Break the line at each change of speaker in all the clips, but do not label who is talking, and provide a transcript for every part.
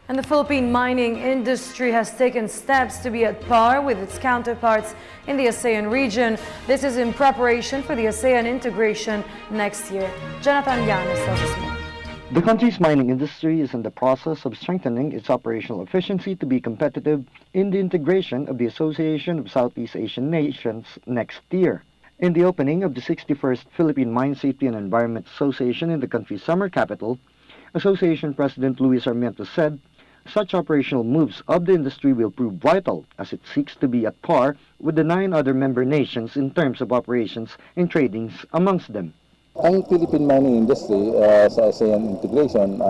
And the Philippine mining industry has taken steps to be at par with its counterparts in the ASEAN region. This is in preparation for the ASEAN integration next year. Jonathan Llanes tells us more.
The country's mining industry is in the process of strengthening its operational efficiency to be competitive in the integration of the Association of Southeast Asian Nations next year. In the opening of the 61st Philippine Mine Safety and Environment Association in the country's summer capital, Association President Luis Sarmiento said, such operational moves of the industry will prove vital as it seeks to be at par with the 9 other member nations in terms of operations and tradings amongst them.
Ang Philippine mining industry sa ASEAN integration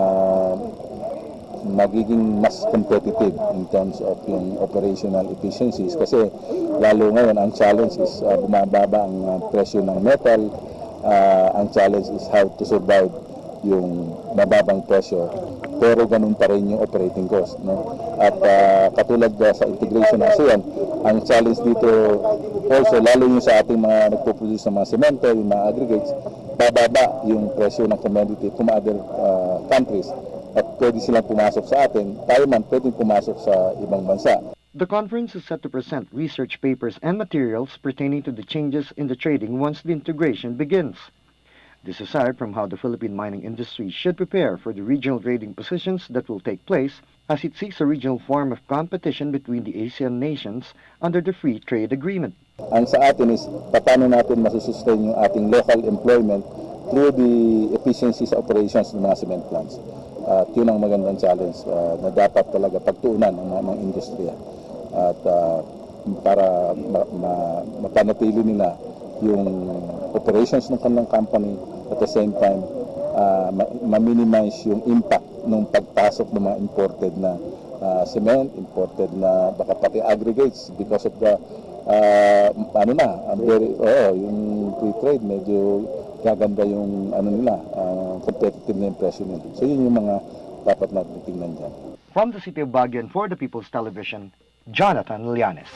magiging mas competitive in terms of yung operational efficiencies kasi lalo ngayon ang challenge is bumababa ang presyo ng metal, ang challenge is how to survive yung mababang presyo pero ganun pa rin yung operating cost, no? At katulad sa integration ng ASEAN, ang challenge dito also lalo yung sa ating mga nagpo-produce ng mga semento, yung mga aggregates, bababa yung presyo ng commodity from other countries at pwede silang pumasok sa atin, tayo man pwedeng pumasok sa ibang bansa.
The conference is set to present research papers and materials pertaining to the changes in the trading once the integration begins. This aside from how the Philippine mining industry should prepare for the regional trading positions that will take place as it seeks a regional form of competition between the ASEAN nations under the Free Trade Agreement.
Ang sa atin is paano natin masusustain yung ating local employment through the efficiency sa operations ng mga cement plants. At yun ang magandang challenge na dapat talaga pagtuunan ng mga industriya. At para mapanatili nila yung operations ng kanilang company at the same time ma-minimize yung impact ng pagpasok ng mga imported na cement, imported na baka pati aggregates because of the yung free trade medyo gaganda yung competitive na yung presyo nila. So yun yung mga dapat natin tingnan dyan.
From the city of Baguio and for the People's Television, Jonathan Llanes.